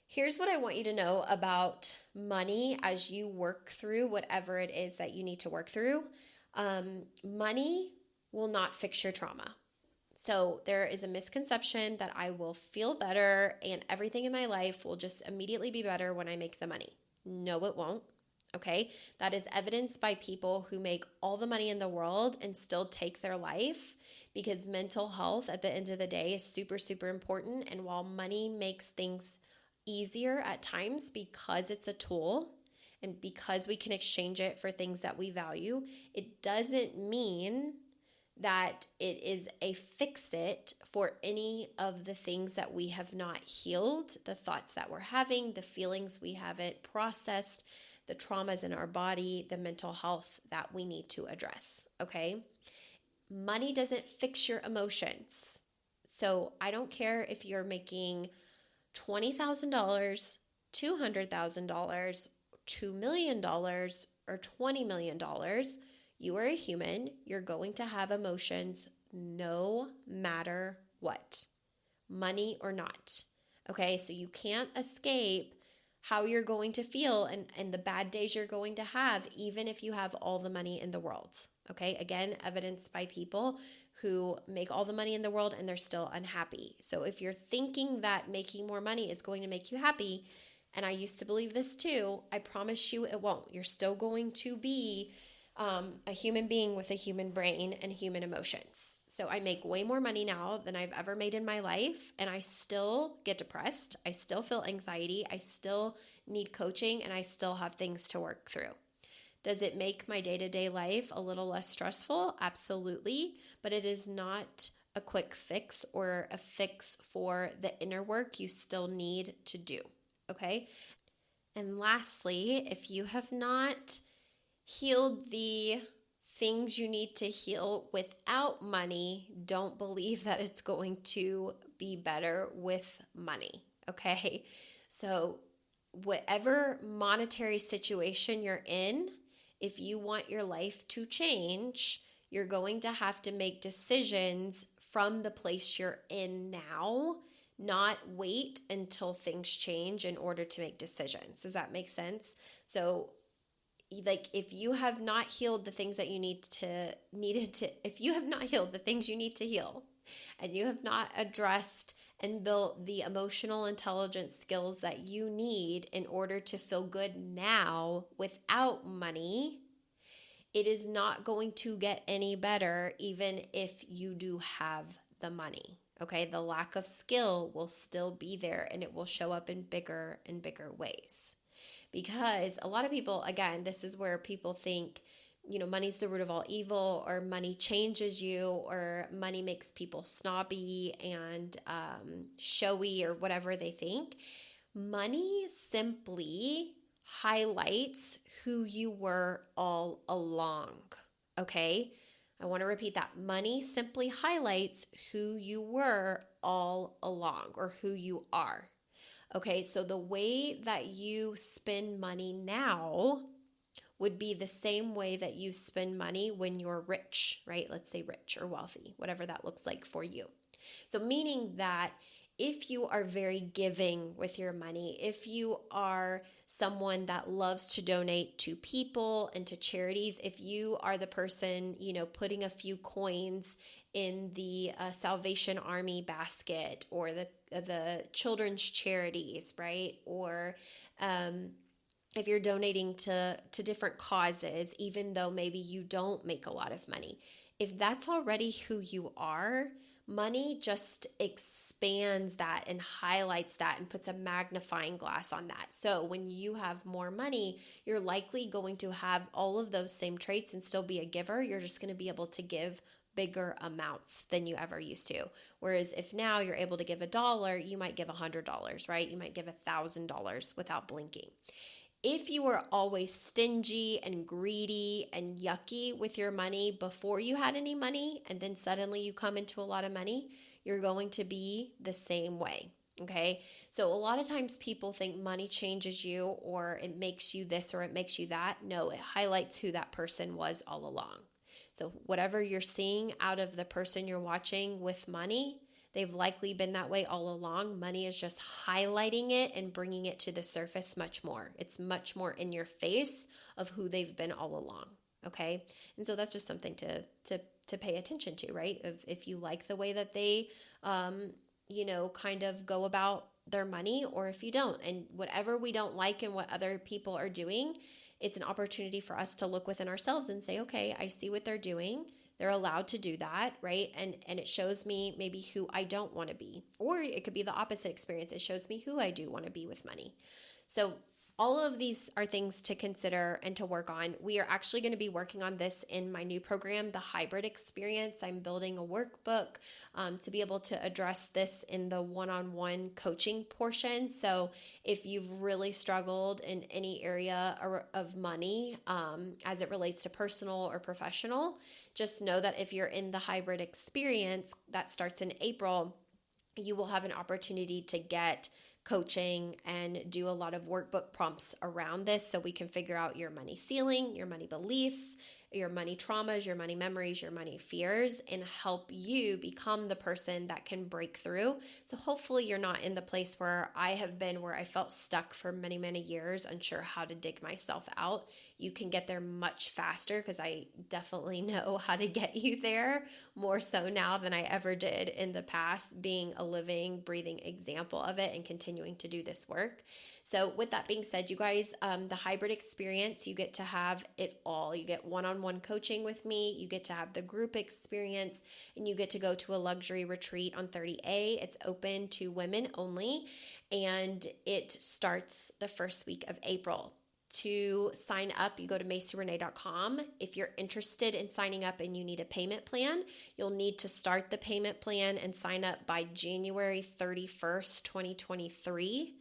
Here's what I want you to know about money as you work through whatever it is that you need to work through. Money will not fix your trauma. So there is a misconception that I will feel better and everything in my life will just immediately be better when I make the money. No, it won't. Okay. That is evidenced by people who make all the money in the world and still take their life, because mental health at the end of the day is super, super important. And while money makes things easier at times because it's a tool, and because we can exchange it for things that we value, it doesn't mean that it is a fix-it for any of the things that we have not healed, the thoughts that we're having, the feelings we haven't processed, the traumas in our body, the mental health that we need to address, okay? Money doesn't fix your emotions. So I don't care if you're making $20,000, $200,000, $2 million, or $20 million, you are a human. You're going to have emotions no matter what, money or not. Okay, so you can't escape how you're going to feel and the bad days you're going to have, even if you have all the money in the world. Okay, again, evidenced by people who make all the money in the world and they're still unhappy. So if you're thinking that making more money is going to make you happy, and I used to believe this too, I promise you it won't. You're still going to be a human being with a human brain and human emotions. So I make way more money now than I've ever made in my life, and I still get depressed. I still feel anxiety. I still need coaching, and I still have things to work through. Does it make my day-to-day life a little less stressful? Absolutely, but it is not a quick fix or a fix for the inner work you still need to do. Okay. And lastly, if you have not healed the things you need to heal without money, don't believe that it's going to be better with money. Okay. So whatever monetary situation you're in, if you want your life to change, you're going to have to make decisions from the place you're in now, not wait until things change in order to make decisions. Does that make sense? So like if you have not healed the things that you if you have not healed the things you need to heal, and you have not addressed and built the emotional intelligence skills that you need in order to feel good now without money, it is not going to get any better even if you do have the money. Okay, the lack of skill will still be there and it will show up in bigger and bigger ways. Because a lot of people, again, this is where people think, money's the root of all evil, or money changes you, or money makes people snobby and showy, or whatever they think. Money simply highlights who you were all along. Okay? I want to repeat that. Money simply highlights who you were all along, or who you are. Okay, so the way that you spend money now would be the same way that you spend money when you're rich, right? Let's say rich or wealthy, whatever that looks like for you. So meaning that if you are very giving with your money, if you are someone that loves to donate to people and to charities, if you are the person, putting a few coins in the Salvation Army basket or the children's charities, right? Or if you're donating to different causes, even though maybe you don't make a lot of money, if that's already who you are, money just expands that and highlights that and puts a magnifying glass on that. So when you have more money, you're likely going to have all of those same traits and still be a giver. You're just going to be able to give bigger amounts than you ever used to. Whereas if now you're able to give $1, you might give $100, right? You might give $1,000 without blinking. If you were always stingy and greedy and yucky with your money before you had any money, and then suddenly you come into a lot of money, you're going to be the same way. Okay. So a lot of times people think money changes you or it makes you this or it makes you that. No, it highlights who that person was all along. So whatever you're seeing out of the person you're watching with money, they've likely been that way all along. Money is just highlighting it and bringing it to the surface much more. It's much more in your face of who they've been all along, okay? And so that's just something to pay attention to, right? If you like the way that they, kind of go about their money, or if you don't. And whatever we don't like in what other people are doing, it's an opportunity for us to look within ourselves and say, okay, I see what they're doing. They're allowed to do that, right? And it shows me maybe who I don't want to be. Or it could be the opposite experience. It shows me who I do want to be with money. So all of these are things to consider and to work on. We are actually going to be working on this in my new program, the Hybrid Experience. I'm building a workbook to be able to address this in the one-on-one coaching portion. So if you've really struggled in any area of money as it relates to personal or professional, just know that if you're in the Hybrid Experience that starts in April, you will have an opportunity to get coaching and do a lot of workbook prompts around this so we can figure out your money ceiling, your money beliefs, your money traumas, your money memories, your money fears, and help you become the person that can break through. So hopefully you're not in the place where I have been, where I felt stuck for many, many years, unsure how to dig myself out. You can get there much faster because I definitely know how to get you there, more so now than I ever did in the past, being a living, breathing example of it and continuing to do this work. So with that being said, you guys, the Hybrid Experience, you get to have it all. You get one-on-one coaching with me, you get to have the group experience, and you get to go to a luxury retreat on 30A. It's open to women only, and it starts the first week of April. To sign up, you go to MacyRenee.com. If you're interested in signing up and you need a payment plan, you'll need to start the payment plan and sign up by January 31st, 2023.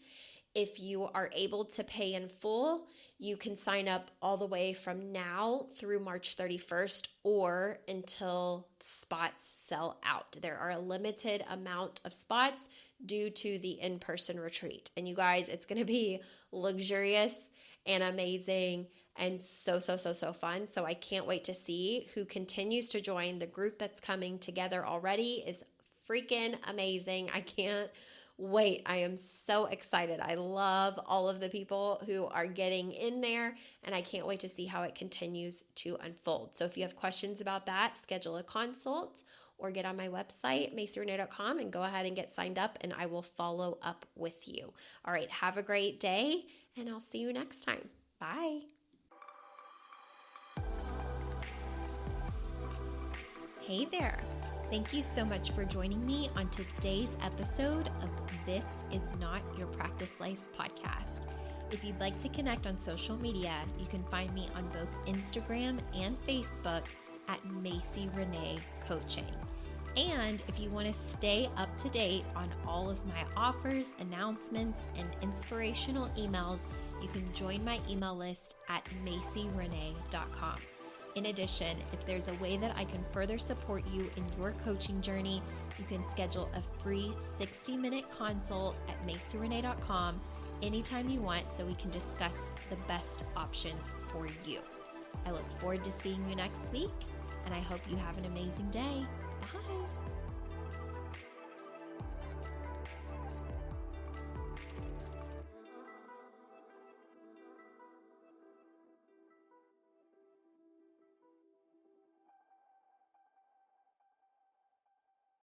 If you are able to pay in full, you can sign up all the way from now through March 31st or until spots sell out. There are a limited amount of spots due to the in-person retreat. And you guys, it's going to be luxurious and amazing and so fun. So I can't wait to see who continues to join. The group that's coming together already is freaking amazing. I can't wait. I am so excited. I love all of the people who are getting in there, and I can't wait to see how it continues to unfold. So if you have questions about that, schedule a consult or get on my website, MacyRenee.com, and go ahead and get signed up, and I will follow up with you. All right, have a great day, and I'll see you next time. Bye. Hey there. Thank you so much for joining me on today's episode of This Is Not Your Practice Life podcast. If you'd like to connect on social media, you can find me on both Instagram and Facebook at Macy Renee Coaching. And if you want to stay up to date on all of my offers, announcements, and inspirational emails, you can join my email list at MacyRenee.com. In addition, if there's a way that I can further support you in your coaching journey, you can schedule a free 60-minute consult at MacyRenee.com anytime you want so we can discuss the best options for you. I look forward to seeing you next week, and I hope you have an amazing day. Bye.